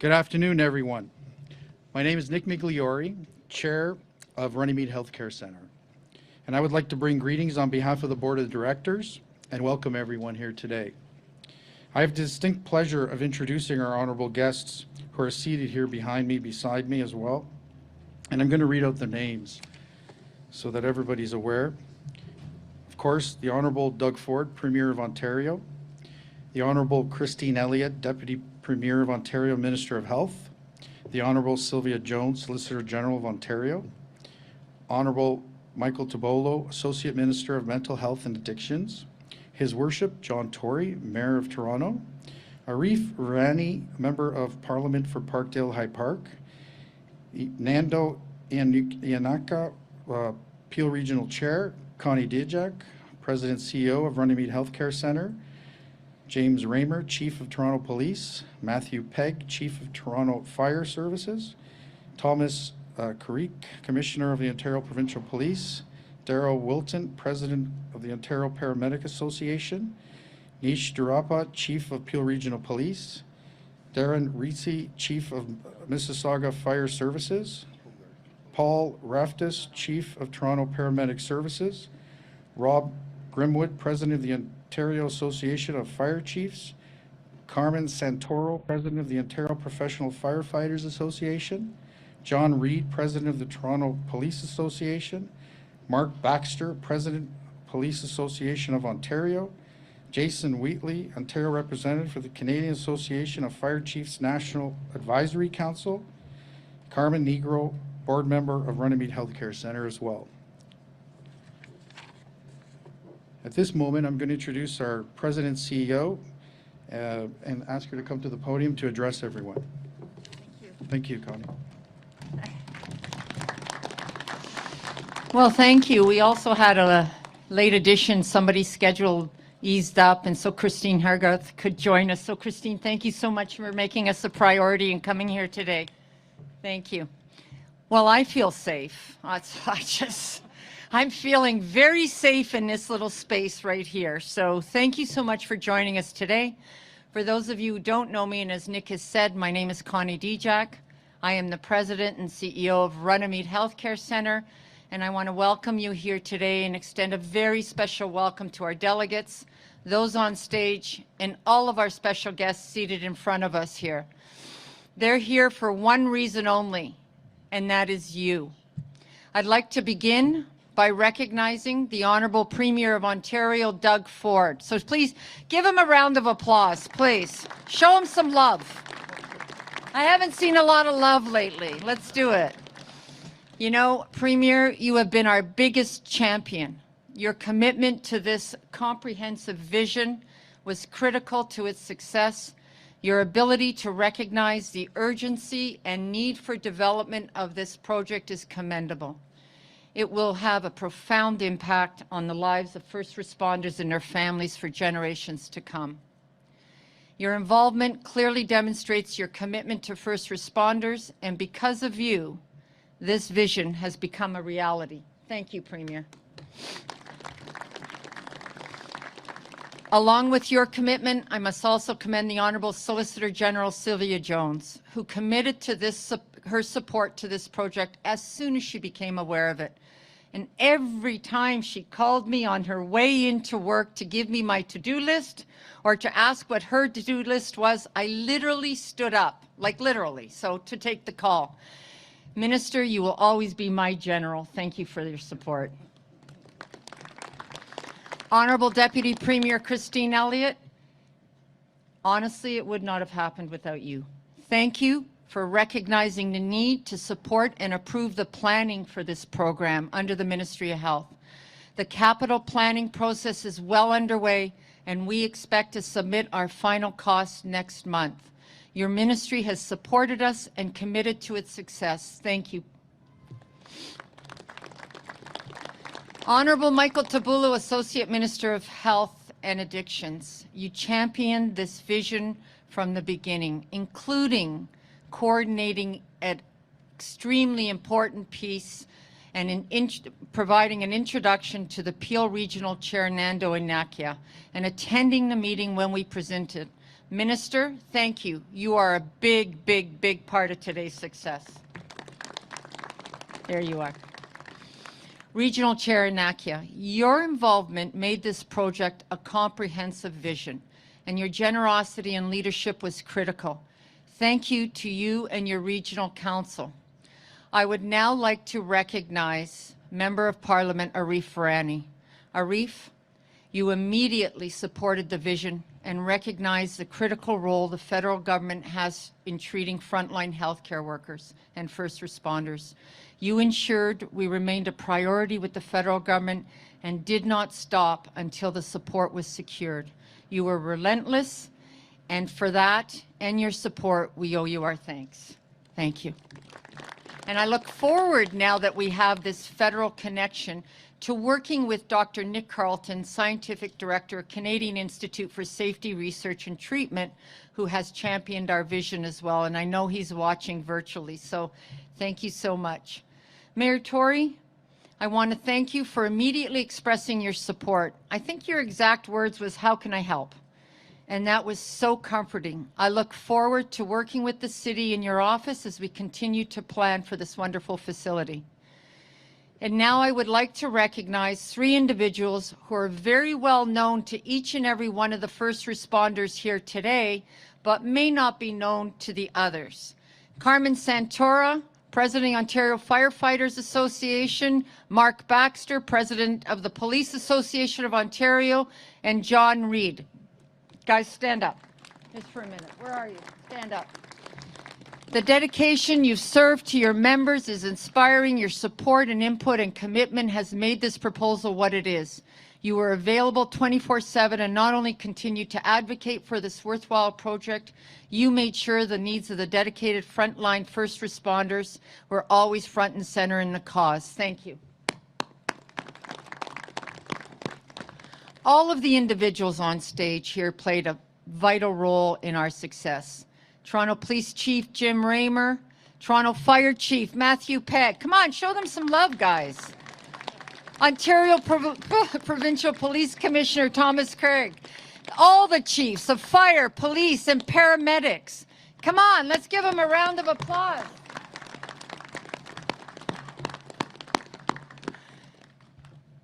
Good afternoon, everyone. My name is Nick Migliori, Chair of Runnymede Healthcare Center, and I would like to bring greetings on behalf of the Board of Directors and welcome everyone here today. I have the distinct pleasure of introducing our honorable guests who are seated here behind me, beside me as well, and I'm going to read out the names so that everybody's aware. Of course, the Honorable Doug Ford, Premier of Ontario, the Honorable Christine Elliott, Deputy Premier of Ontario, Minister of Health, the Honorable Sylvia Jones, Solicitor General of Ontario, Honorable Michael Tobolo, Associate Minister of Mental Health and Addictions, His Worship John Tory, Mayor of Toronto, Arif Virani, Member of Parliament for Parkdale High Park, Nando Iannicca, Peel Regional Chair, Connie Dejak, President CEO of Runnymede Healthcare Center, James Raymer, Chief of Toronto Police, Matthew Pegg, Chief of Toronto Fire Services, Thomas Carrick, Commissioner of the Ontario Provincial Police, Darryl Wilton, President of the Ontario Paramedic Association, Nish Durapa, Chief of Peel Regional Police, Darren Ritzi, Chief of Mississauga Fire Services, Paul Raftis, Chief of Toronto Paramedic Services, Rob Grimwood, President of the Ontario Association of Fire Chiefs, Carmen Santoro, President of the Ontario Professional Firefighters Association, John Reed, President of the Toronto Police Association, Mark Baxter, President, Police Association of Ontario, Jason Wheatley, Ontario Representative for the Canadian Association of Fire Chiefs National Advisory Council, Carmine Nigro, Board Member of Runnymede Healthcare Center as well. At this moment, I'm going to introduce our President CEO and ask her to come to the podium to address everyone. Thank you, Connie. Well, thank you. We also had a late addition. Somebody's schedule eased up, and so Christine Hargarth could join us. So Christine, thank you so much for making us a priority and coming here today. Thank you. Well, I feel safe. I'm feeling very safe in this little space right here. So thank you so much for joining us today. For those of you who don't know me, and as Nick has said, my name is Connie Dejak. I am the President and CEO of Runnymede Healthcare Center, and I want to welcome you here today and extend a very special welcome to our delegates, those on stage, and all of our special guests seated in front of us here. They're here for one reason only, and that is you. I'd like to begin by recognizing the Honorable Premier of Ontario, Doug Ford. So please give him a round of applause, please. Show him some love. I haven't seen a lot of love lately. Let's do it. You know, Premier, you have been our biggest champion. Your commitment to this comprehensive vision was critical to its success. Your ability to recognize the urgency and need for development of this project is commendable. It will have a profound impact on the lives of first responders and their families for generations to come. Your involvement clearly demonstrates your commitment to first responders, and because of you, this vision has become a reality. Thank you, Premier. Along with your commitment, I must also commend the Honourable Solicitor General Sylvia Jones, who committed to her support to this project as soon as she became aware of it. And every time she called me on her way into work to give me my to-do list or to ask what her to-do list was, I literally stood up, like literally, so to take the call. Minister, you will always be my general. Thank you for your support. Honourable Deputy Premier Christine Elliott, honestly, it would not have happened without you. Thank you for recognizing the need to support and approve the planning for this program under the Ministry of Health. The capital planning process is well underway, and we expect to submit our final costs next month. Your ministry has supported us and committed to its success. Thank you. Honourable Michael Tobolo, Associate Minister of Health and Addictions, you championed this vision from the beginning, including coordinating an extremely important piece and providing an introduction to the Peel Regional Chair, Nando Iannicca, and attending the meeting when we presented. Minister, thank you. You are a big, big, big part of today's success. There you are. Regional Chair Iannicca, your involvement made this project a comprehensive vision, and your generosity and leadership was critical. Thank you to you and your regional council. I would now like to recognize Member of Parliament Arif Virani. Arif, you immediately supported the vision and recognized the critical role the federal government has in treating frontline healthcare workers and first responders. You ensured we remained a priority with the federal government and did not stop until the support was secured. You were relentless, and for that and your support, we owe you our thanks. Thank you. And I look forward, now that we have this federal connection, to working with Dr. Nick Carlton, Scientific Director of Canadian Institute for Safety Research and Treatment, who has championed our vision as well, and I know he's watching virtually, so thank you so much. Mayor Tory, I want to thank you for immediately expressing your support. I think your exact words was, "How can I help?" And that was so comforting. I look forward to working with the city in your office as we continue to plan for this wonderful facility. And now I would like to recognize 3 individuals who are very well known to each and every one of the first responders here today, but may not be known to the others. Carmen Santora, President of the Ontario Firefighters Association, Mark Baxter, President of the Police Association of Ontario, and John Reid. Guys, stand up. Just for a minute. Where are you? Stand up. The dedication you've served to your members is inspiring. Your support and input and commitment has made this proposal what it is. You were available 24/7 and not only continued to advocate for this worthwhile project, you made sure the needs of the dedicated frontline first responders were always front and center in the cause. Thank you. All of the individuals on stage here played a vital role in our success. Toronto Police Chief Jim Raymer, Toronto Fire Chief Matthew Pegg. Come on, show them some love, guys. Ontario Provincial Police Commissioner Thomas Craig. All the chiefs of fire, police, and paramedics. Come on, let's give them a round of applause.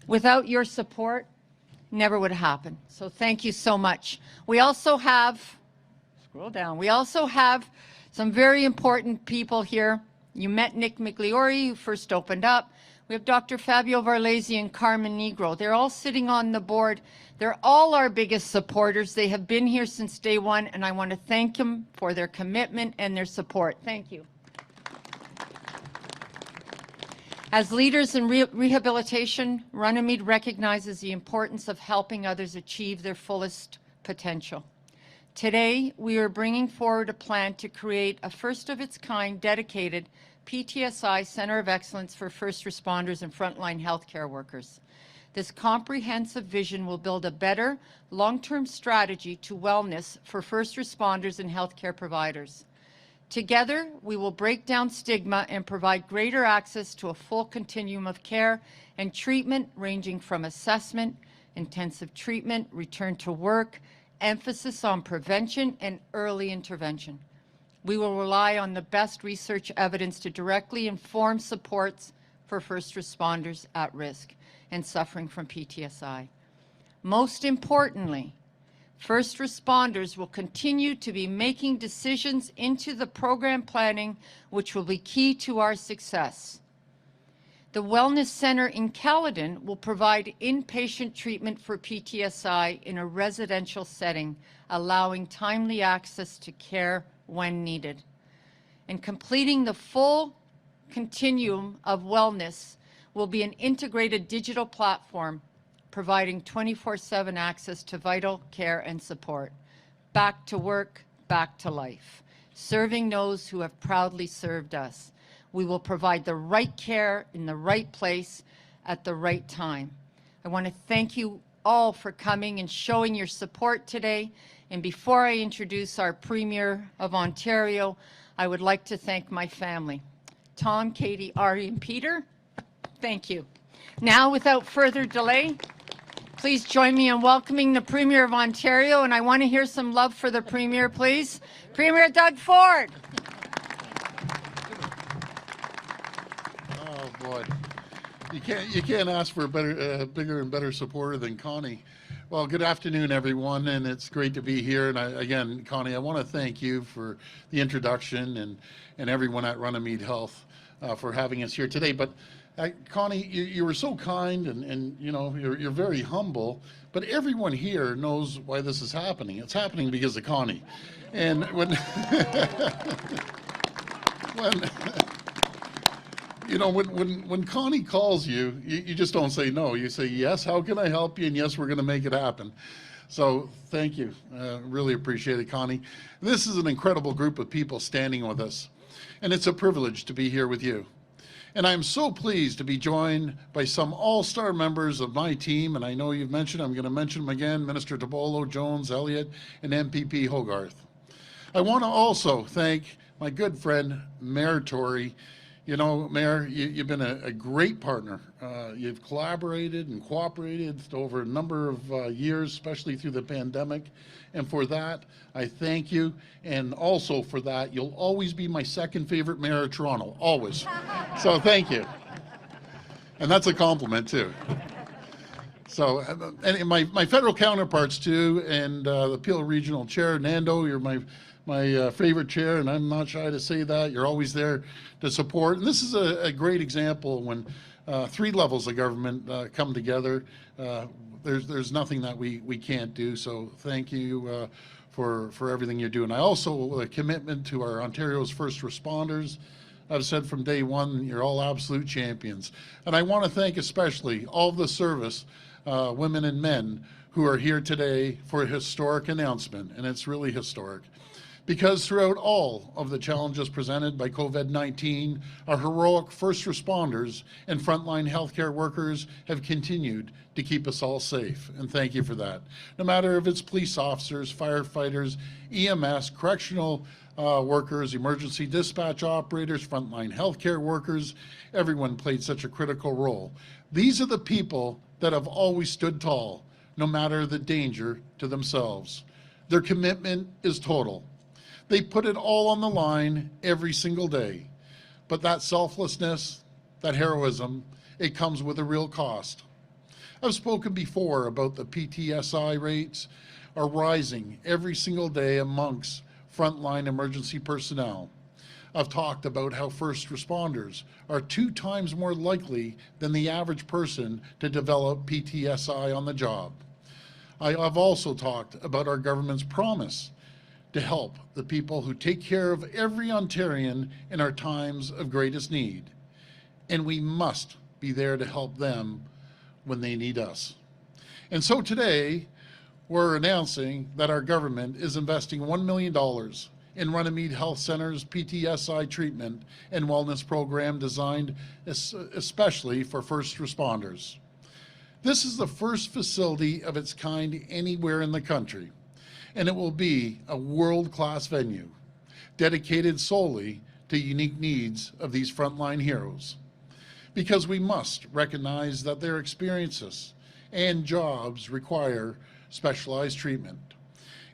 Without your support, never would happen. So thank you so much. We also have, scroll down, we also have some very important people here. You met Nick Migliori, who first opened up. We have Dr. Fabio Varlesi and Carmine Nigro. They're all sitting on the board. They're all our biggest supporters. They have been here since day one, and I want to thank them for their commitment and their support. Thank you. As leaders in rehabilitation, Runnymede recognizes the importance of helping others achieve their fullest potential. Today, we are bringing forward a plan to create a first-of-its-kind dedicated PTSI Center of Excellence for First Responders and Frontline Healthcare Workers. This comprehensive vision will build a better long-term strategy to wellness for first responders and healthcare providers. Together, we will break down stigma and provide greater access to a full continuum of care and treatment, ranging from assessment, intensive treatment, return to work, emphasis on prevention, and early intervention. We will rely on the best research evidence to directly inform supports for first responders at risk and suffering from PTSI. Most importantly, first responders will continue to be making decisions into the program planning, which will be key to our success. The Wellness Center in Caledon will provide inpatient treatment for PTSI in a residential setting, allowing timely access to care when needed. And completing the full continuum of wellness will be an integrated digital platform providing 24/7 access to vital care and support. Back to work, back to life, serving those who have proudly served us. We will provide the right care in the right place at the right time. I want to thank you all for coming and showing your support today. And before I introduce our Premier of Ontario, I would like to thank my family. Tom, Katie, Ari, and Peter, thank you. Now, without further delay, Please join me in welcoming the Premier of Ontario, and I want to hear some love for the Premier, please. Premier Doug Ford. Oh boy, you can't ask for a better, bigger and better supporter than Connie. Well, good afternoon, everyone, and it's great to be here. And again, Connie, I want to thank you for the introduction and everyone at Runnymede Health for having us here today. But Connie, you were so kind and you know, you're very humble, but everyone here knows why this is happening. It's happening because of Connie. And when, when Connie calls you, you just don't say no. You say, yes, how can I help you? And yes, we're going to make it happen. So thank you. Really appreciate it, Connie. This is an incredible group of people standing with us, and it's a privilege to be here with you. And I'm so pleased to be joined by some all-star members of my team, and I know you've mentioned, I'm going to mention them again, Minister Tobolo, Jones, Elliott, and MPP Hogarth. I want to also thank my good friend, Mayor Tory. You know, Mayor, you've been a great partner. You've collaborated and cooperated over a number of years, especially through the pandemic. And for that, I thank you. And also for that, you'll always be my second favorite mayor of Toronto, always. So thank you. And that's a compliment, too. So, and my federal counterparts, too, and the Peel Regional Chair, Nando, you're my favorite chair, and I'm not shy to say that. You're always there to support. And this is a great example when three levels of government come together. There's nothing that we can't do. So thank you for everything you're doing. I also, with a commitment to our Ontario's first responders, I've said from day one, you're all absolute champions. And I want to thank especially all of the service women and men who are here today for a historic announcement, and it's really historic. Because throughout all of the challenges presented by COVID-19, our heroic first responders and frontline healthcare workers have continued to keep us all safe, and thank you for that. No matter if it's police officers, firefighters, EMS, correctional workers, emergency dispatch operators, frontline healthcare workers, everyone played such a critical role. These are the people that have always stood tall, no matter the danger to themselves. Their commitment is total. They put it all on the line every single day. But that selflessness, that heroism, it comes with a real cost. I've spoken before about the PTSI rates are rising every single day amongst frontline emergency personnel. I've talked about how first responders are 2 times more likely than the average person to develop PTSI on the job. I've also talked about our government's promise to help the people who take care of every Ontarian in our times of greatest need. And we must be there to help them when they need us. And so today, we're announcing that our government is investing $1 million in Runnymede Health Center's PTSI treatment and wellness program designed especially for first responders. This is the first facility of its kind anywhere in the country, and it will be a world-class venue dedicated solely to unique needs of these frontline heroes. Because we must recognize that their experiences and jobs require specialized treatment,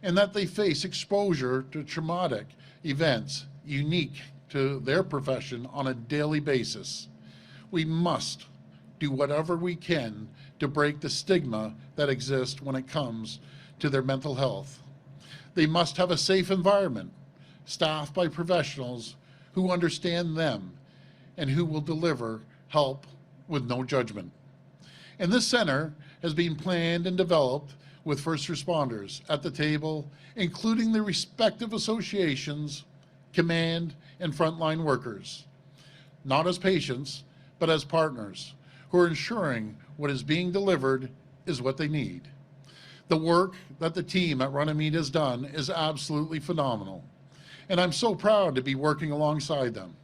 and that they face exposure to traumatic events unique to their profession on a daily basis. We must do whatever we can to break the stigma that exists when it comes to their mental health. They must have a safe environment, staffed by professionals who understand them and who will deliver help with no judgment. And this center has been planned and developed with first responders at the table, including the respective associations, command, and frontline workers, not as patients, but as partners who are ensuring what is being delivered is what they need. The work that the team at Runnymede has done is absolutely phenomenal, and I'm so proud to be working alongside them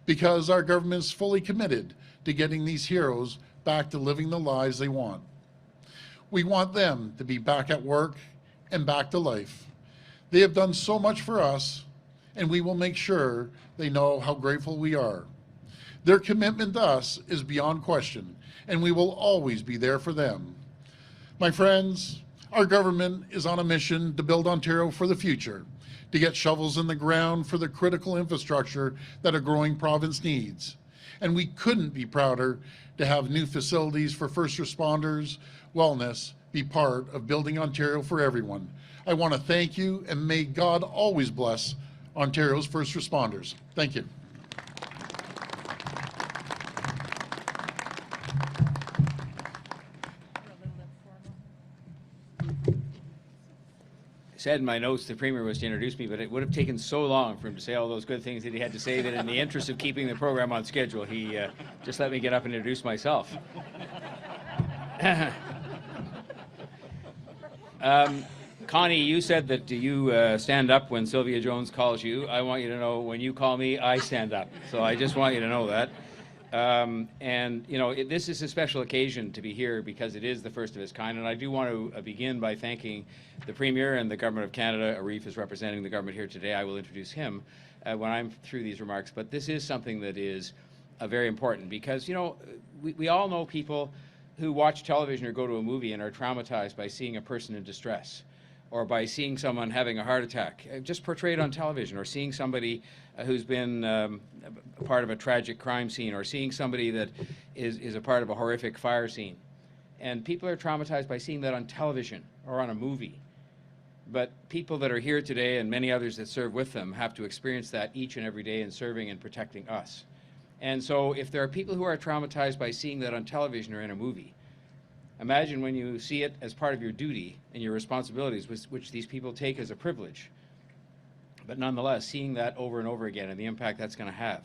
because our government is fully committed to getting these heroes back to living the lives they want. We want them to be back at work and back to life. They have done so much for us, and we will make sure they know how grateful we are. Their commitment to us is beyond question, and we will always be there for them. My friends, our government is on a mission to build Ontario for the future, to get shovels in the ground for the critical infrastructure that a growing province needs. And we couldn't be prouder to have new facilities for first responders, wellness, be part of building Ontario for everyone. I want to thank you, and may God always bless Ontario's first responders. Thank you. Said in my notes the Premier was to introduce me, but it would have taken so long for him to say all those good things that he had to say that in the interest of keeping the program on schedule, he just let me get up and introduce myself. Connie, you said that you stand up when Sylvia Jones calls you. I want you to know when you call me, I stand up. So I just want you to know that. And, you know, this is a special occasion to be here because it is the first of its kind. And I do want to begin by thanking the Premier and the Government of Canada. Arif is representing the government here today. I will introduce him when I'm through these remarks. But this is something that is very important because, you know, we all know people who watch television or go to a movie and are traumatized by seeing a person in distress, or by seeing someone having a heart attack, just portrayed on television, or seeing somebody who's been part of a tragic crime scene, or seeing somebody that is a part of a horrific fire scene. And people are traumatized by seeing that on television or on a movie. But people that are here today, and many others that serve with them, have to experience that each and every day in serving and protecting us. And so if there are people who are traumatized by seeing that on television or in a movie, imagine when you see it as part of your duty and your responsibilities, which these people take as a privilege. But nonetheless, seeing that over and over again and the impact that's going to have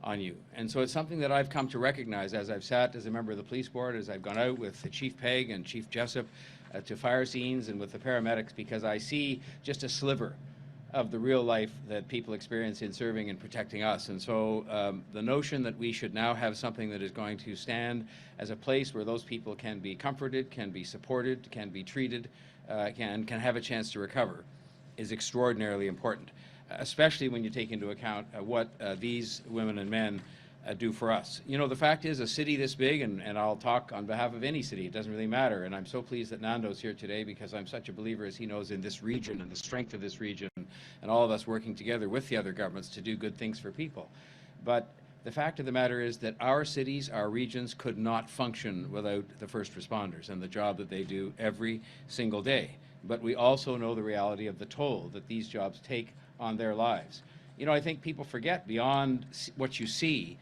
on you. And so it's something that I've come to recognize as I've sat as a member of the police board, as I've gone out with Chief Pegg and Chief Jessup to fire scenes and with the paramedics, because I see just a sliver of the real life that people experience in serving and protecting us. And so the notion that we should now have something that is going to stand as a place where those people can be comforted, can be supported, can be treated, can have a chance to recover is extraordinarily important, especially when you take into account what these women and men do for us. You know, the fact is, a city this big, and I'll talk on behalf of any city, it doesn't really matter, and I'm so pleased that Nando's here today because I'm such a believer, as he knows, in this region and the strength of this region and all of us working together with the other governments to do good things for people. But the fact of the matter is that our cities, our regions could not function without the first responders and the job that they do every single day. But we also know the reality of the toll that these jobs take on their lives. You know, I think people forget beyond what you see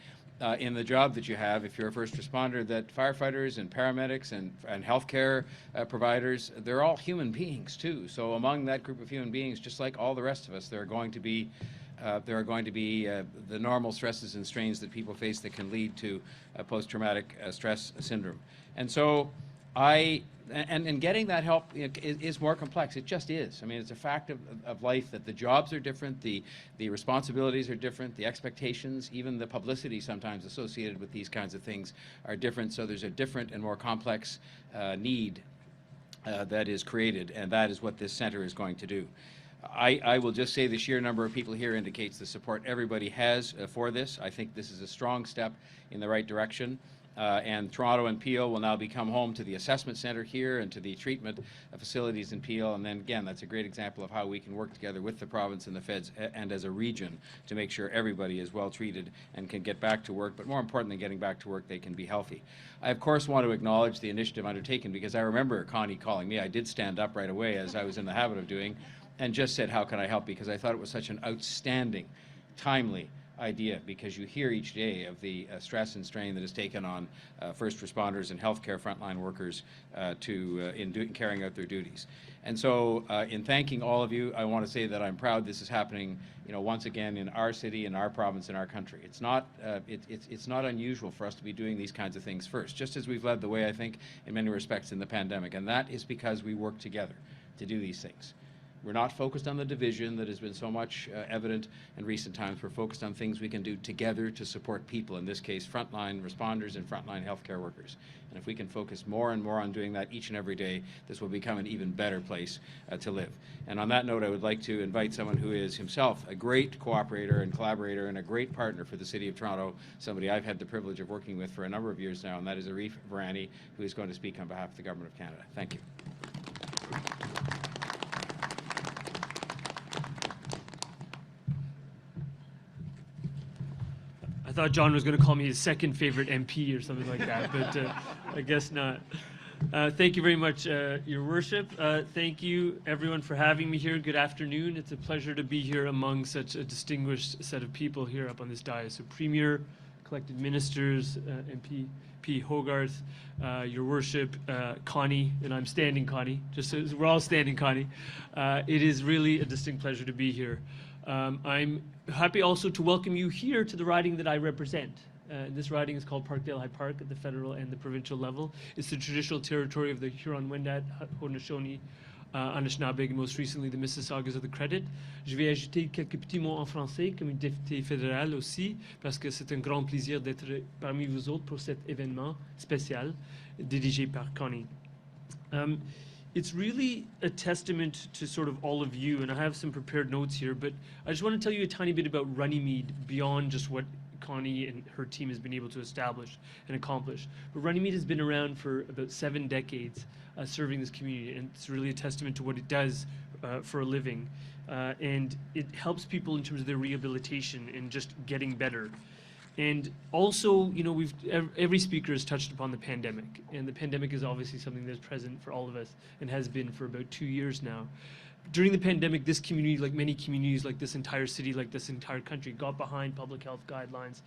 in the job that you have, if you're a first responder, that firefighters and paramedics and healthcare providers, they're all human beings too. So among that group of human beings, just like all the rest of us, there are going to be the normal stresses and strains that people face that can lead to post-traumatic stress syndrome. And so and getting that help is more complex. It just is. I mean, it's a fact of life that the jobs are different, the responsibilities are different, the expectations, even the publicity sometimes associated with these kinds of things are different. So there's a different and more complex need that is created, and that is what this center is going to do. I will just say the sheer number of people here indicates the support everybody has for this. I think this is a strong step in the right direction. And Toronto and Peel will now become home to the assessment center here and to the treatment facilities in Peel. And then again, that's a great example of how we can work together with the province and the feds and as a region to make sure everybody is well treated and can get back to work. But more important than getting back to work, they can be healthy. I, of course, want to acknowledge the initiative undertaken because I remember Connie calling me. I did stand up right away, as I was in the habit of doing, and just said, how can I help? Because I thought it was such an outstanding, timely idea, because you hear each day of the stress and strain that is taken on first responders and healthcare frontline workers in carrying out their duties. And so in thanking all of you, I want to say that I'm proud this is happening, you know, once again in our city, in our province, in our country. It's not unusual for us to be doing these kinds of things first, just as we've led the way, I think, in many respects in the pandemic. And that is because we work together to do these things. We're not focused on the division that has been so much evident in recent times. We're focused on things we can do together to support people, in this case, frontline responders and frontline healthcare workers. And if we can focus more and more on doing that each and every day, this will become an even better place to live. And on that note, I would like to invite someone who is himself a great cooperator and collaborator and a great partner for the City of Toronto, somebody I've had the privilege of working with for a number of years now, and that is Arif Virani, who is going to speak on behalf of the Government of Canada. Thank you. I thought John was going to call me his second favorite MP or something like that, but I guess not. Thank you very much, Your Worship. Thank you, everyone, for having me here. Good afternoon. It's a pleasure to be here among such a distinguished set of people here up on this dais. So Premier, collected ministers, MP Hogarth, Your Worship, Connie, and I'm standing Connie, just so we're all standing Connie. It is really a distinct pleasure to be here. I'm happy also to welcome you here to the riding that I represent. This riding is called Parkdale High Park at the federal and the provincial level. It's the traditional territory of the Huron-Wendat, Haudenosaunee, Anishinaabe, and most recently the Mississaugas of the Credit. Je vais ajouter quelques petits mots en français comme député fédéral aussi, parce que c'est un grand plaisir d'être parmi vous autres pour cet événement spécial dirigé par Connie. It's really a testament to sort of all of you, and I have some prepared notes here, but I just want to tell you a tiny bit about Runnymede beyond just what Connie and her team has been able to establish and accomplish. But Runnymede has been around for about 7 decades serving this community, and it's really a testament to what it does for a living. And it helps people in terms of their rehabilitation and just getting better. And also, you know, every speaker has touched upon the pandemic, and the pandemic is obviously something that's present for all of us and has been for about 2 years now. During the pandemic, this community, like many communities, like this entire city, like this entire country, got behind public health guidelines,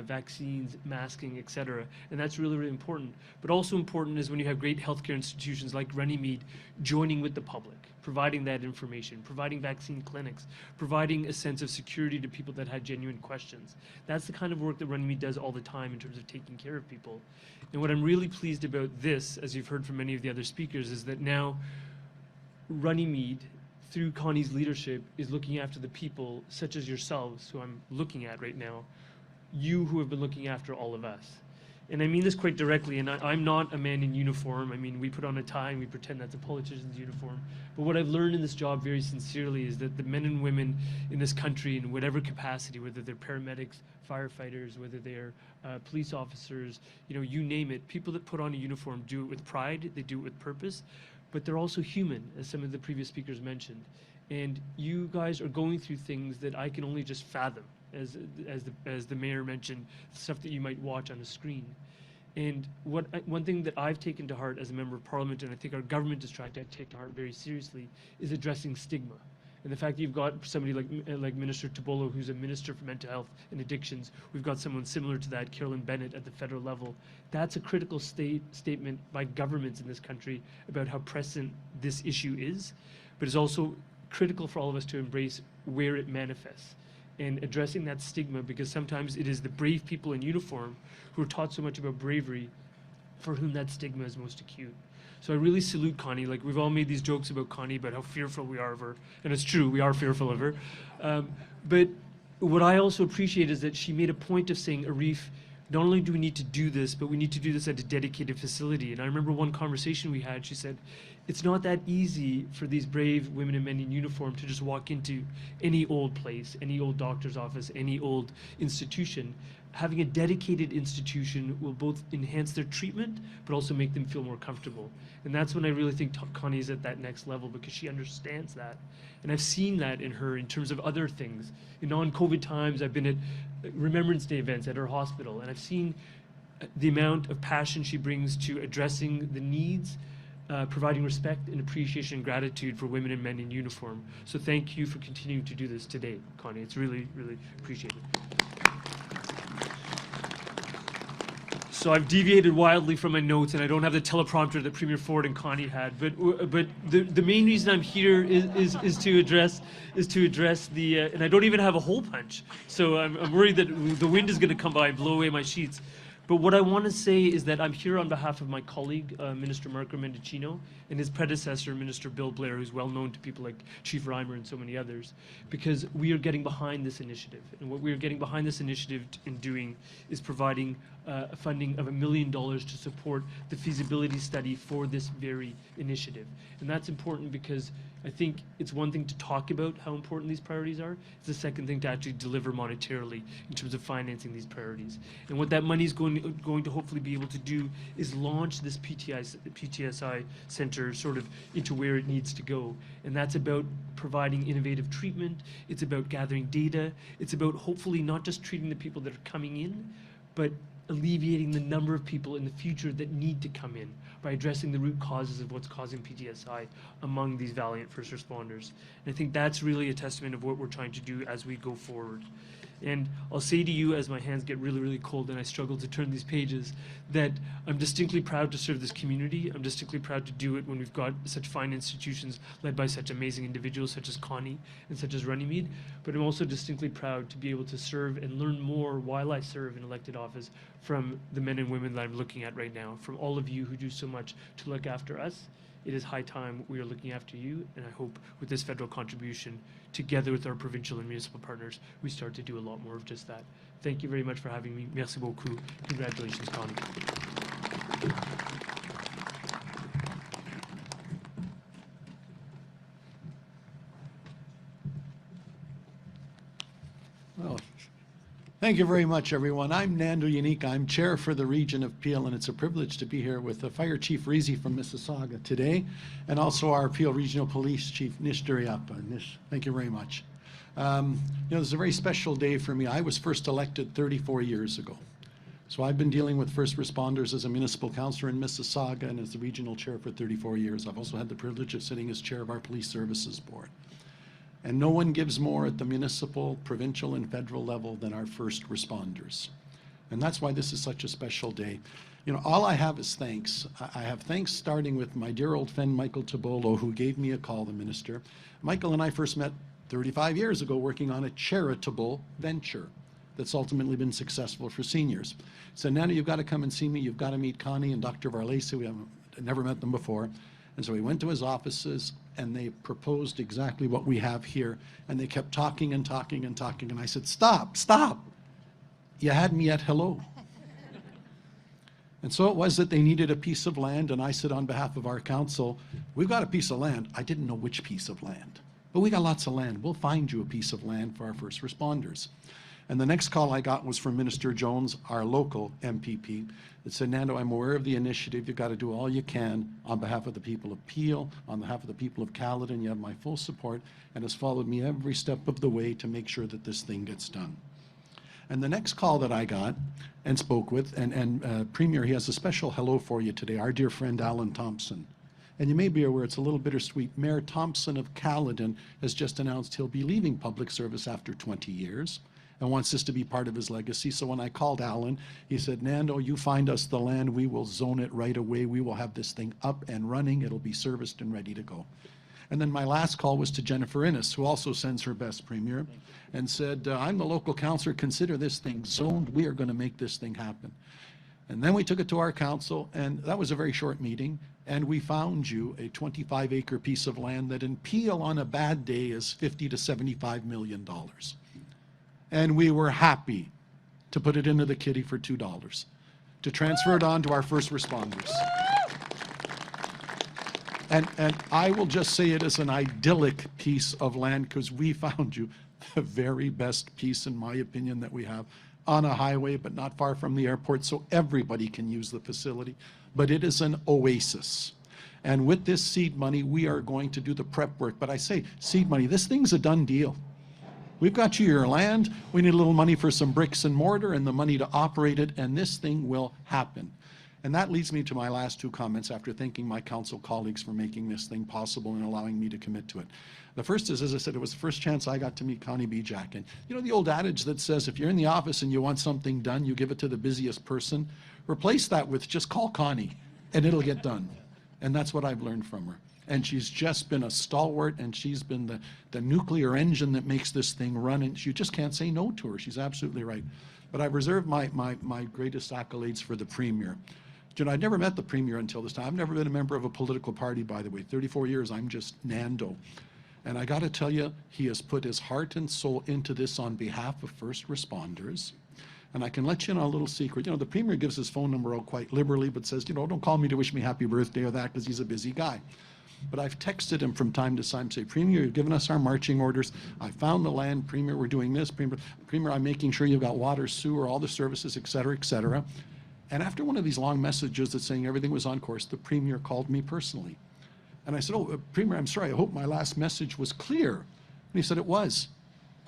vaccines, masking, etc. And that's really, really important. But also important is when you have great healthcare institutions like Runnymede joining with the public, providing that information, providing vaccine clinics, providing a sense of security to people that had genuine questions. That's the kind of work that Runnymede does all the time in terms of taking care of people. And what I'm really pleased about this, as you've heard from many of the other speakers, is that now Runnymede, through Connie's leadership, is looking after the people such as yourselves, who I'm looking at right now, you who have been looking after all of us. And I mean this quite directly, and I'm not a man in uniform. I mean, we put on a tie and we pretend that's a politician's uniform. But what I've learned in this job very sincerely is that the men and women in this country, in whatever capacity, whether they're paramedics, firefighters, whether they're police officers, you know, you name it, people that put on a uniform do it with pride, they do it with purpose, but they're also human, as some of the previous speakers mentioned. And you guys are going through things that I can only just fathom, as the mayor mentioned, stuff that you might watch on a screen. And one thing that I've taken to heart as a member of parliament, and I think our government is trying to take to heart very seriously, is addressing stigma. And the fact that you've got somebody like Minister Tobolo, who's a minister for mental health and addictions, we've got someone similar to that, Carolyn Bennett, at the federal level. That's a critical statement by governments in this country about how present this issue is, but it's also critical for all of us to embrace where it manifests and addressing that stigma, because sometimes it is the brave people in uniform who are taught so much about bravery for whom that stigma is most acute. So I really salute Connie. Like, we've all made these jokes about Connie, about how fearful we are of her. And it's true, we are fearful of her. But what I also appreciate is that she made a point of saying, Arif, not only do we need to do this, but we need to do this at a dedicated facility. And I remember one conversation we had, she said, it's not that easy for these brave women and men in uniform to just walk into any old place, any old doctor's office, any old institution. Having a dedicated institution will both enhance their treatment, but also make them feel more comfortable. And that's when I really think Connie is at that next level, because she understands that. And I've seen that in her in terms of other things. In non-COVID times, I've been at Remembrance Day events at her hospital, and I've seen the amount of passion she brings to addressing the needs, providing respect and appreciation and gratitude for women and men in uniform. So thank you for continuing to do this today, Connie. It's really, really appreciated. So I've deviated wildly from my notes, and I don't have the teleprompter that Premier Ford and Connie had. But the main reason I'm here is to address the and I don't even have a hole punch. So I'm worried that the wind is going to come by and blow away my sheets. But what I want to say is that I'm here on behalf of my colleague, Minister Marco Mendicino, and his predecessor, Minister Bill Blair, who's well known to people like Chief Reimer and so many others, because we are getting behind this initiative. And what we are getting behind this initiative in doing is providing a funding of $1 million to support the feasibility study for this very initiative. And that's important because I think it's one thing to talk about how important these priorities are. It's the second thing to actually deliver monetarily in terms of financing these priorities. And what that money is going to hopefully be able to do is launch this PTSI center sort of into where it needs to go. And that's about providing innovative treatment. It's about gathering data. It's about hopefully not just treating the people that are coming in, but alleviating the number of people in the future that need to come in by addressing the root causes of what's causing PTSI among these valiant first responders. And I think that's really a testament of what we're trying to do as we go forward. And I'll say to you, as my hands get really, really cold and I struggle to turn these pages, that I'm distinctly proud to serve this community. I'm distinctly proud to do it when we've got such fine institutions led by such amazing individuals such as Connie and such as Runnymede. But I'm also distinctly proud to be able to serve and learn more while I serve in elected office from the men and women that I'm looking at right now, from all of you who do so much to look after us. It is high time we are looking after you, and I hope with this federal contribution, together with our provincial and municipal partners, we start to do a lot more of just that. Thank you very much for having me. Merci beaucoup. Congratulations, Connie. Well, thank you very much, everyone. I'm Nando Iannicca. I'm chair for the region of Peel, and it's a privilege to be here with the Fire Chief Reezy from Mississauga today, and also our Peel Regional Police Chief Nish Duriappa. Nish, thank you very much. It's a very special day for me. I was first elected 34 years ago. So I've been dealing with first responders as a municipal councillor in Mississauga and as the regional chair for 34 years. I've also had the privilege of sitting as chair of our Police Services Board. And no one gives more at the municipal, provincial, and federal level than our first responders. And that's why this is such a special day. You know, all I have is thanks. I have thanks starting with my dear old friend, Michael Tobolo, who gave me a call, the minister. Michael and I first met 35 years ago working on a charitable venture that's ultimately been successful for seniors. He said, Nando, you've got to come and see me. You've got to meet Connie and Dr. Varlesi. We haven't never met them before. And so we went to his offices and they proposed exactly what we have here. And they kept talking and talking and talking. And I said, stop, stop. You had me at hello. And so it was that they needed a piece of land. And I said, on behalf of our council, we've got a piece of land. I didn't know which piece of land, but we got lots of land. We'll find you a piece of land for our first responders. And the next call I got was from Minister Jones, our local MPP, that said, Nando, I'm aware of the initiative. You've got to do all you can on behalf of the people of Peel, on behalf of the people of Caledon. You have my full support, and has followed me every step of the way to make sure that this thing gets done. And the next call that I got and spoke with, and Premier, he has a special hello for you today, our dear friend Alan Thompson. And you may be aware it's a little bittersweet. Mayor Thompson of Caledon has just announced he'll be leaving public service after 20 years and wants this to be part of his legacy. So when I called Alan, he said, Nando, you find us the land, we will zone it right away. We will have this thing up and running. It'll be serviced and ready to go. And then my last call was to Jennifer Innes, who also sends her best, Premier, and said, I'm the local councillor, consider this thing zoned. We are going to make this thing happen. And then we took it to our council, and that was a very short meeting, and we found you a 25-acre piece of land that in Peel on a bad day is $50 to $75 million. And we were happy to put it into the kitty for $2, to transfer it on to our first responders. And I will just say it is an idyllic piece of land because we found you the very best piece, in my opinion, that we have on a highway, but not far from the airport, so everybody can use the facility. But it is an oasis. And with this seed money, we are going to do the prep work. But I say, seed money, this thing's a done deal. We've got you your land. We need a little money for some bricks and mortar and the money to operate it, and this thing will happen. And that leads me to my last two comments after thanking my council colleagues for making this thing possible and allowing me to commit to it. The first is, as I said, it was the first chance I got to meet Connie Dejak. And you know the old adage that says if you're in the office and you want something done, you give it to the busiest person. Replace that with just call Connie and it'll get done. And that's what I've learned from her. And she's just been a stalwart, and she's been the nuclear engine that makes this thing run, and you just can't say no to her. She's absolutely right. But I've reserved my greatest accolades for the Premier. You know, I'd never met the Premier until this time. I've never been a member of a political party, by the way. 34 years, I'm just Nando. And I got to tell you, he has put his heart and soul into this on behalf of first responders. And I can let you in on a little secret. You know, the Premier gives his phone number out quite liberally, but says, you know, don't call me to wish me happy birthday or that, because he's a busy guy. But I've texted him from time to time, say, Premier, you've given us our marching orders. I found the land. Premier, we're doing this. Premier, I'm making sure you've got water, sewer, all the services, et cetera, et cetera. And after one of these long messages that's saying everything was on course, the Premier called me personally. And I said, oh, Premier, I'm sorry, I hope my last message was clear. And he said, it was.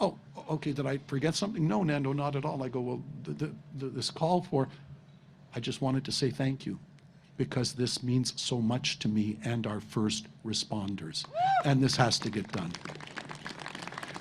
Oh, okay, did I forget something? No, Nando, not at all. I go, well, this call for, I just wanted to say thank you, because this means so much to me and our first responders. And this has to get done.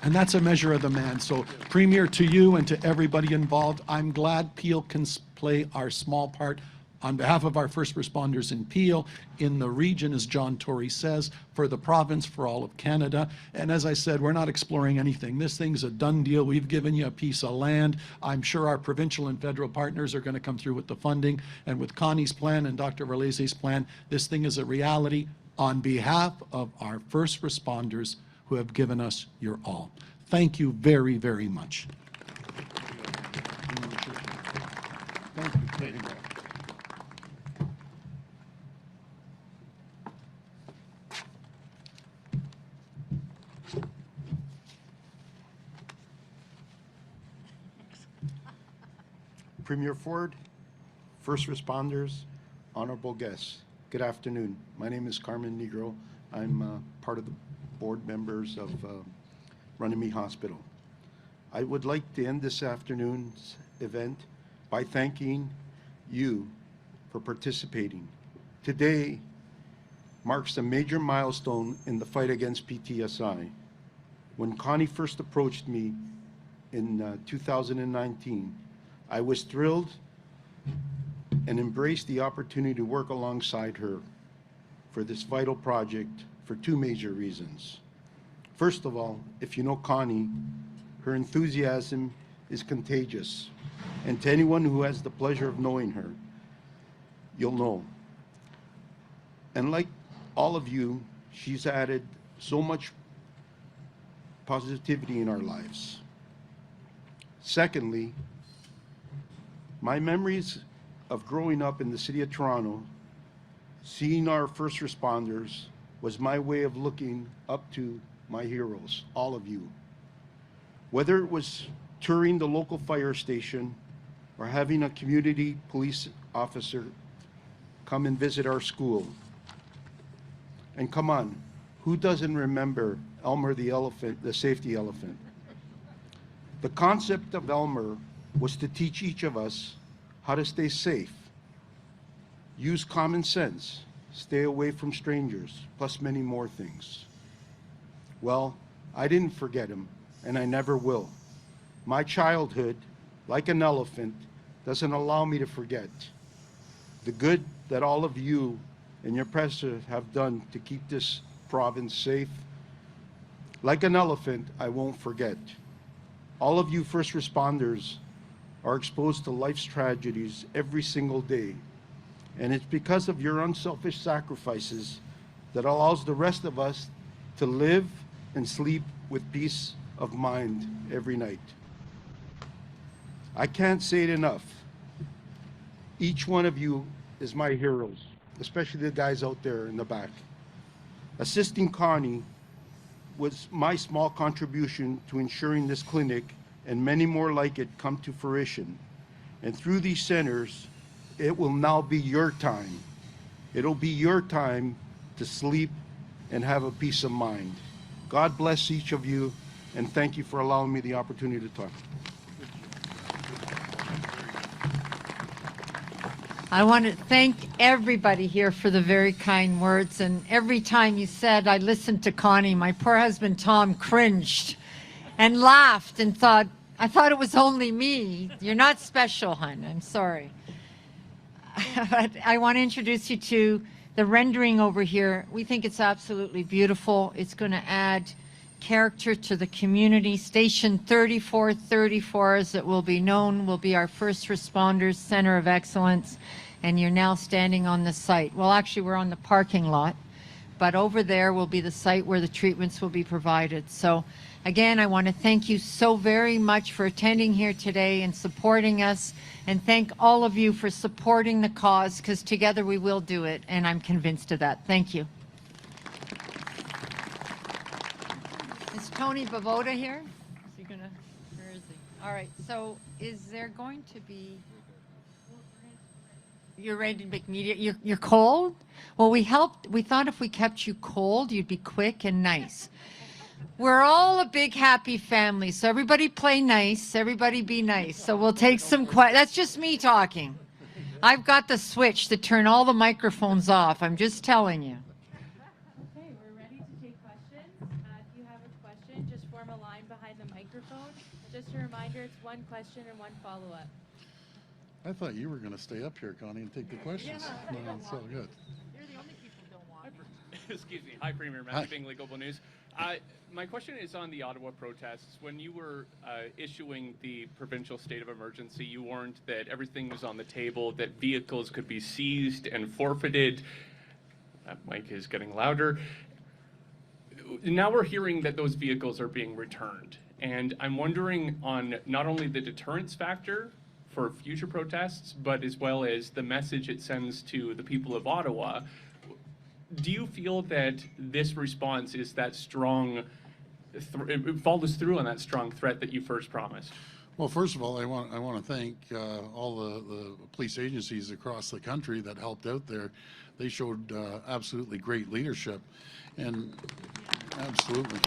And that's a measure of the man. So, Premier, to you and to everybody involved, I'm glad Peel can play our small part on behalf of our first responders in Peel, in the region, as John Tory says, for the province, for all of Canada. And as I said, we're not exploring anything. This thing's a done deal. We've given you a piece of land. I'm sure our provincial and federal partners are going to come through with the funding. And with Connie's plan and Dr. Verlese's plan, this thing is a reality on behalf of our first responders who have given us your all. Thank you very, very much. Thank you. Premier Ford, first responders, honorable guests, good afternoon. My name is Carmine Nigro. I'm part of the board members of Runnymede Hospital. I would like to end this afternoon's event by thanking you for participating. Today marks a major milestone in the fight against PTSI. When Connie first approached me in 2019, I was thrilled and embraced the opportunity to work alongside her for this vital project for two major reasons. First of all, if you know Connie, her enthusiasm is contagious. And to anyone who has the pleasure of knowing her, you'll know. And like all of you, she's added so much positivity in our lives. Secondly, my memories of growing up in the city of Toronto, seeing our first responders, was my way of looking up to my heroes, all of you. Whether it was touring the local fire station or having a community police officer come and visit our school. And come on, who doesn't remember Elmer the elephant, the safety elephant? The concept of Elmer was to teach each of us how to stay safe, use common sense, stay away from strangers, plus many more things. Well, I didn't forget him, and I never will. My childhood, like an elephant, doesn't allow me to forget the good that all of you and your predecessors have done to keep this province safe. Like an elephant, I won't forget. All of you first responders are exposed to life's tragedies every single day. And it's because of your unselfish sacrifices that allows the rest of us to live and sleep with peace of mind every night. I can't say it enough. Each one of you is my heroes, especially the guys out there in the back. Assisting Connie was my small contribution to ensuring this clinic and many more like it come to fruition. And through these centers, it will now be your time. It'll be your time to sleep and have a peace of mind. God bless each of you, and thank you for allowing me the opportunity to talk. I want to thank everybody here for the very kind words. And every time you said, I listened to Connie, my poor husband Tom cringed and laughed and thought, I thought it was only me. You're not special, hon. I'm sorry. But I want to introduce you to the rendering over here, we think it's absolutely beautiful. It's going to add character to the community. Station 3434, as it will be known, will be our first responders center of excellence, and you're now standing on the site. Well, actually, we're on the parking lot, but over there will be the site where the treatments will be provided. So again, I want to thank you so very much for attending here today and supporting us, and thank all of you for supporting the cause, because together we will do it, and I'm convinced of that. Thank you. Is Tony Bavoda here? Is he gonna, where is he? All right, so is there going to be, you're ready to make media, you're cold? Well, we thought if we kept you cold, you'd be quick and nice. We're all a big happy family, so everybody play nice, everybody be nice. So we'll take some that's just me talking. I've got the switch to turn all the microphones off, I'm just telling you. Okay, we're ready to take questions. If you have a question, just form a line behind the microphone. Just a reminder, it's one question and one follow-up. I thought you were going to stay up here, Connie, and take the questions. No, it's so good. You're the only people who don't want me. Excuse me. Hi, Premier. Matthew Bingley, Global News. My question is on the Ottawa protests. When you were issuing the provincial state of emergency, you warned that everything was on the table, that vehicles could be seized and forfeited. That mic is getting louder. Now we're hearing that those vehicles are being returned. And I'm wondering on not only the deterrence factor for future protests, but as well as the message it sends to the people of Ottawa. Do you feel that this response is that strong, it follows through on that strong threat that you first promised? Well, first of all, I want to thank all the police agencies across the country that helped out there. They showed absolutely great leadership, and absolutely.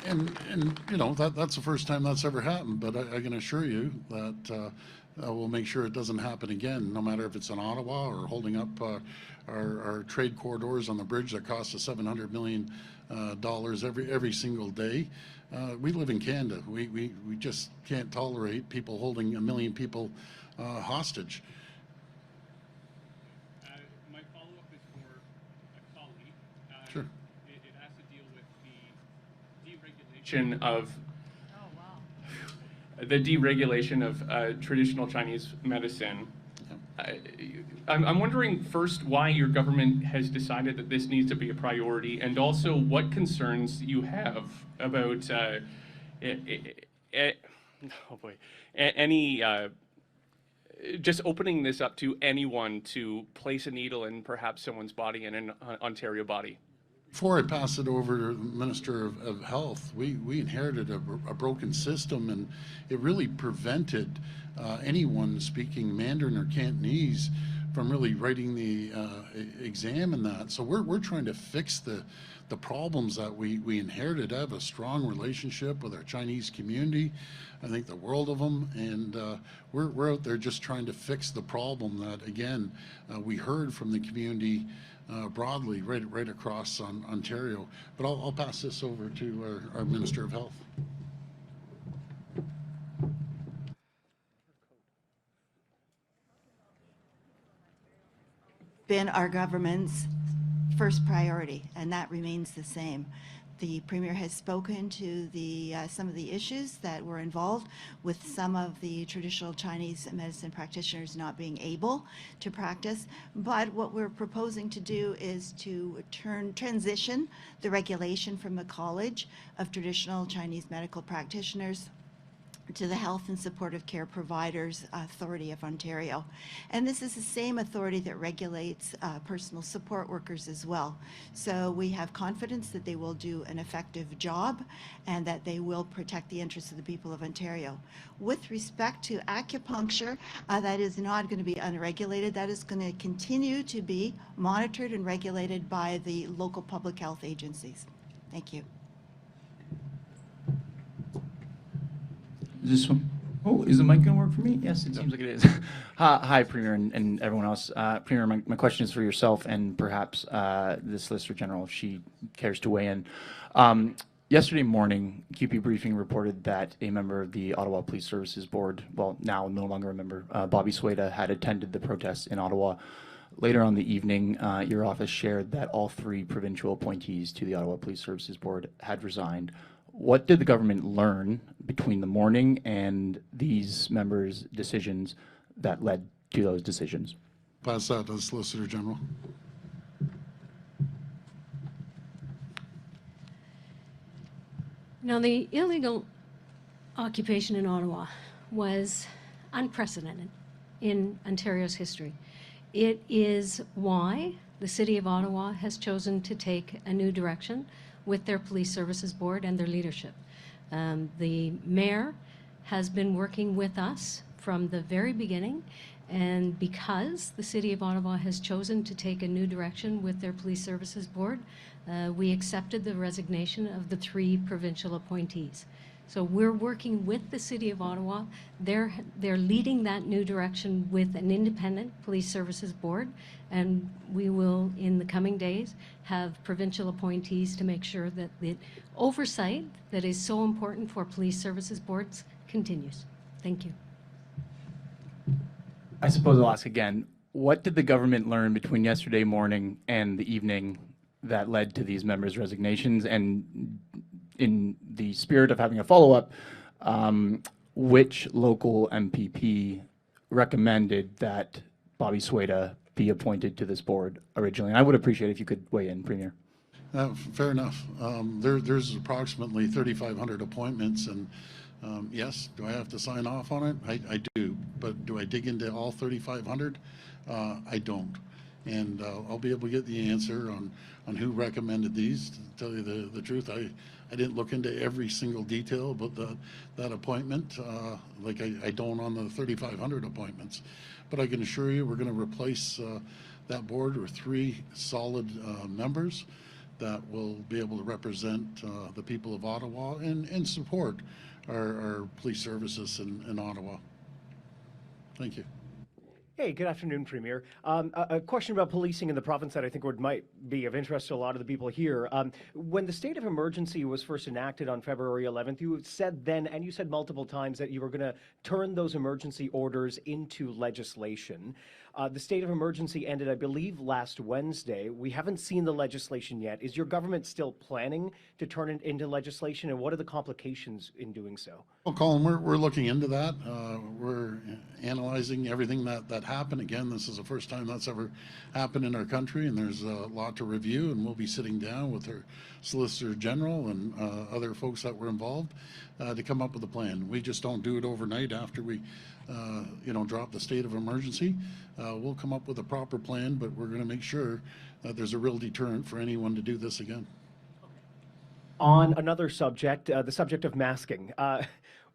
And you know, that's the first time that's ever happened, but I can assure you that we'll make sure it doesn't happen again, no matter if it's in Ottawa or holding up our trade corridors on the bridge that costs us $700 million every single day. We live in Canada. We just can't tolerate people holding 1 million people hostage. My follow-up is for a colleague. Sure. It has to deal with the deregulation of traditional Chinese medicine. I'm wondering first why your government has decided that this needs to be a priority, and also what concerns you have about any just opening this up to anyone to place a needle in perhaps someone's body in an Ontario body. Before I pass it over to the Minister of Health, we inherited a broken system, and it really prevented anyone speaking Mandarin or Cantonese from really writing the exam in that. So we're trying to fix the problems that we inherited. I have a strong relationship with our Chinese community, I think the world of them, and we're out there just trying to fix the problem that, again, we heard from the community broadly right across Ontario. But I'll pass this over to our Minister of Health. Been our government's first priority, and that remains the same. The Premier has spoken to some of the issues that were involved with some of the traditional Chinese medicine practitioners not being able to practice. But what we're proposing to do is to transition the regulation from the College of Traditional Chinese Medical Practitioners to the Health and Supportive Care Providers Authority of Ontario. And this is the same authority that regulates personal support workers as well. So we have confidence that they will do an effective job and that they will protect the interests of the people of Ontario. With respect to acupuncture, that is not going to be unregulated. That is going to continue to be monitored and regulated by the local public health agencies. Thank you. Is this one? Oh, is the mic going to work for me? Yes, it seems like it is. Hi, Premier, and everyone else. Premier, my question is for yourself and perhaps the Solicitor General, if she cares to weigh in. Yesterday morning, QP Briefing reported that a member of the Ottawa Police Services Board, well, now no longer a member, Bobby Sueda, had attended the protests in Ottawa Later on the evening, your office shared that all 3 provincial appointees to the Ottawa Police Services Board had resigned. What did the government learn between the morning and these members' decisions that led to those decisions? Pass that to the Solicitor General. Now, the illegal occupation in Ottawa was unprecedented in Ontario's history. It is why the City of Ottawa has chosen to take a new direction with their Police Services Board and their leadership. The Mayor has been working with us from the very beginning, and because the City of Ottawa has chosen to take a new direction with their Police Services Board, we accepted the resignation of the 3 provincial appointees. So we're working with the City of Ottawa. They're leading that new direction with an independent Police Services Board, and we will, in the coming days, have provincial appointees to make sure that the oversight that is so important for Police Services Boards continues. Thank you. I suppose I'll ask again, what did the government learn between yesterday morning and the evening that led to these members' resignations? And in the spirit of having a follow-up, which local MPP recommended that Bobby Sueda be appointed to this board originally? And I would appreciate if you could weigh in, Premier. Fair enough. There's approximately 3,500 appointments, and yes, do I have to sign off on it? I do, but do I dig into all 3,500? I don't. And I'll be able to get the answer on who recommended these. To tell you the truth, I didn't look into every single detail about that appointment, like I don't on the 3,500 appointments. But I can assure you we're going to replace that board with 3 solid members that will be able to represent the people of Ottawa and support our police services in Ottawa. Thank you. Hey, good afternoon, Premier. A question about policing in the province that I think might be of interest to a lot of the people here. When the state of emergency was first enacted on February 11th, you said then, and you said multiple times, that you were going to turn those emergency orders into legislation. The state of emergency ended, I believe, last Wednesday. We haven't seen the legislation yet. Is your government still planning to turn it into legislation, and what are the complications in doing so? Well, Colin, we're looking into that. We're analyzing everything that happened. Again, this is the first time that's ever happened in our country, and there's a lot to review, and we'll be sitting down with our Solicitor General and other folks that were involved to come up with a plan. We just don't do it overnight after we drop the state of emergency. We'll come up with a proper plan, but we're going to make sure that there's a real deterrent for anyone to do this again. On another subject, the subject of masking.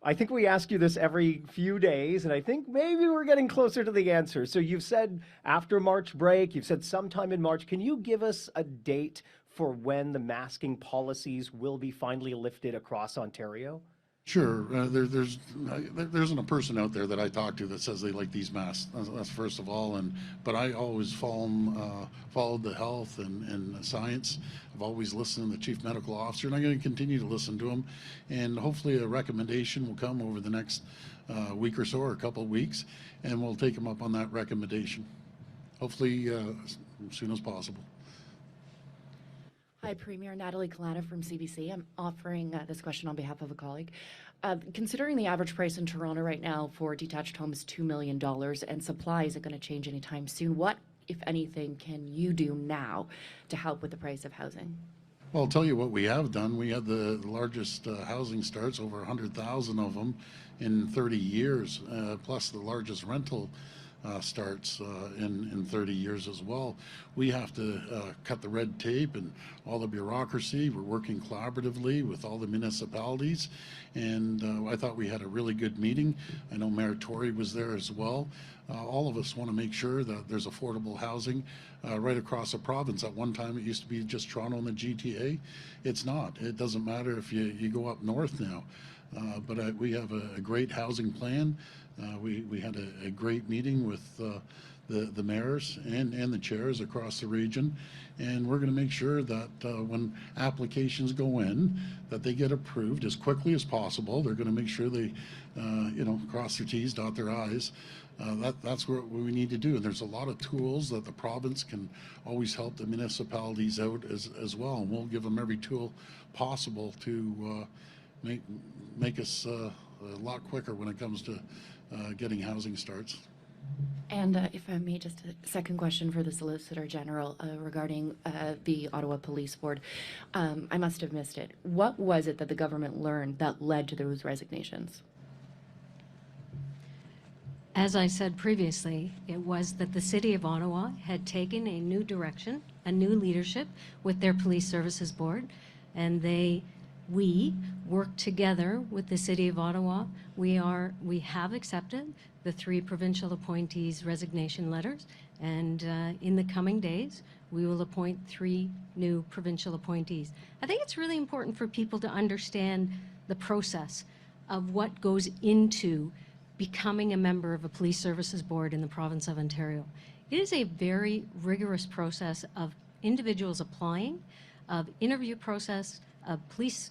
I think we ask you this every few days, and I think maybe we're getting closer to the answer. So you've said after March break, you've said sometime in March. Can you give us a date for when the masking policies will be finally lifted across Ontario? Sure. There isn't a person out there that I talk to that says they like these masks. That's first of all. But I always followed the health and science. I've always listened to the chief medical officer, and I'm going to continue to listen to him. And hopefully a recommendation will come over the next week or so, or a couple of weeks, and we'll take him up on that recommendation. Hopefully as soon as possible. Hi, Premier. Natalie Kalana from CBC. I'm offering this question on behalf of a colleague. Considering the average price in Toronto right now for detached homes is $2 million and supply isn't going to change anytime soon, what, if anything, can you do now to help with the price of housing? Well, I'll tell you what we have done. We had the largest housing starts, over 100,000 of them in 30 years, plus the largest rental starts in 30 years as well. We have to cut the red tape and all the bureaucracy. We're working collaboratively with all the municipalities, and I thought we had a really good meeting. I know Mayor Tory was there as well. All of us want to make sure that there's affordable housing right across the province. At one time it used to be just Toronto and the GTA. It's not. It doesn't matter if you go up north now. But we have a great housing plan. We had a great meeting with the mayors and the chairs across the region. And we're going to make sure that when applications go in, that they get approved as quickly as possible. They're going to make sure they, cross their T's, dot their I's. That's what we need to do. And there's a lot of tools that the province can always help the municipalities out as well. And we'll give them every tool possible to make us a lot quicker when it comes to getting housing starts. And if I may, just a second question for the Solicitor General regarding the Ottawa Police Board. I must have missed it. What was it that the government learned that led to those resignations? As I said previously, it was that the City of Ottawa had taken a new direction, a new leadership with their Police Services Board, and we worked together with the City of Ottawa. We have accepted the 3 provincial appointees' resignation letters, and in the coming days, we will appoint 3 new provincial appointees. I think it's really important for people to understand the process of what goes into becoming a member of a Police Services Board in the province of Ontario. It is a very rigorous process of individuals applying, of interview process, of police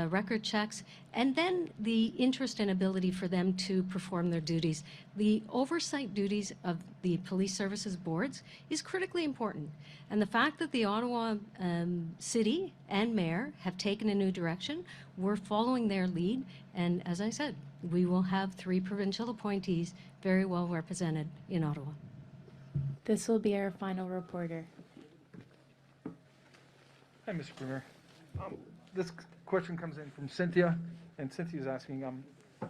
record checks, and then the interest and ability for them to perform their duties. The oversight duties of the police services boards is critically important. And the fact that the Ottawa City and Mayor have taken a new direction, we're following their lead. And as I said, we will have 3 provincial appointees very well represented in Ottawa. This will be our final reporter. Hi, Mr. Premier. This question comes in from Cynthia, and Cynthia's asking,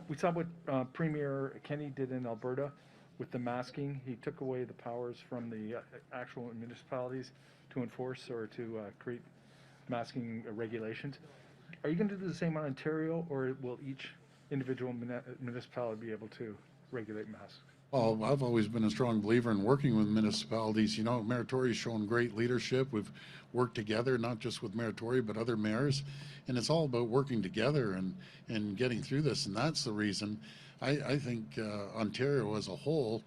we saw what Premier Kenney did in Alberta with the masking. He took away the powers from the actual municipalities to enforce or to create masking regulations. Are you going to do the same on Ontario, or will each individual municipality be able to regulate masks? Well, I've always been a strong believer in working with municipalities. You know, Mayor Tory's shown great leadership. We've worked together, not just with Mayor Tory, but other mayors. And it's all about working together and getting through this. And that's the reason I think Ontario as a whole,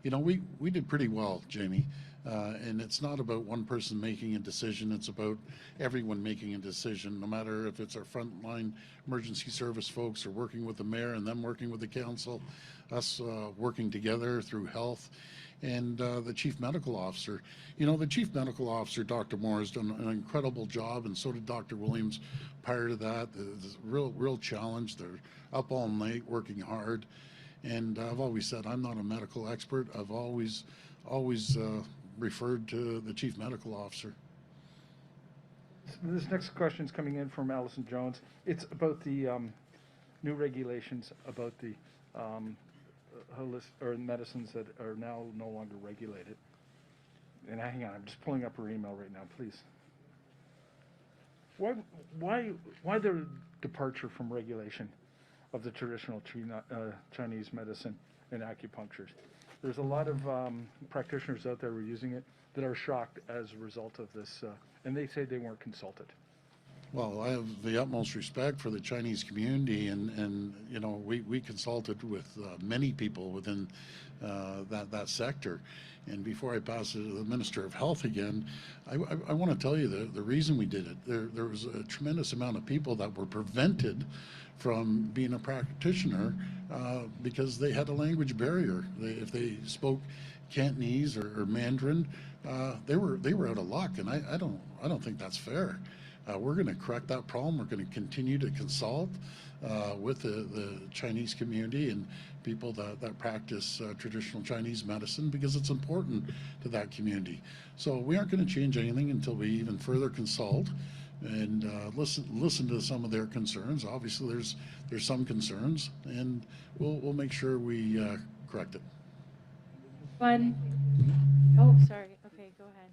you know, we did pretty well, Jamie. And it's not about one person making a decision. It's about everyone making a decision, no matter if it's our frontline emergency service folks or working with the mayor and them working with the council, us working together through health, and the chief medical officer. You know, the chief medical officer, Dr. Moore, has done an incredible job, and so did Dr. Williams prior to that. It's a real challenge. They're up all night working hard. And I've always said I'm not a medical expert. I've always referred to the chief medical officer. This next question is coming in from Allison Jones. It's about the new regulations about the medicines that are now no longer regulated. And hang on, I'm just pulling up her email right now, please. Why the departure from regulation of the traditional Chinese medicine and acupuncture? There's a lot of practitioners out there who are using it that are shocked as a result of this, and they say they weren't consulted. Well, I have the utmost respect for the Chinese community, and you know, we consulted with many people within that sector. And before I pass it to the Minister of Health again, I want to tell you the reason we did it. There was a tremendous amount of people that were prevented from being a practitioner because they had a language barrier. If they spoke Cantonese or Mandarin, they were out of luck, and I don't think that's fair. We're going to correct that problem. We're going to continue to consult with the Chinese community and people that practice traditional Chinese medicine, because it's important to that community. So we aren't going to change anything until we even further consult and listen to some of their concerns. Obviously, there's some concerns, and we'll make sure we correct it. One. Oh, sorry. Okay, go ahead.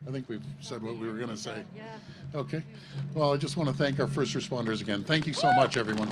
I think we've said what we were going to say. Yeah. Okay. Well, I just want to thank our first responders again. Thank you so much, everyone.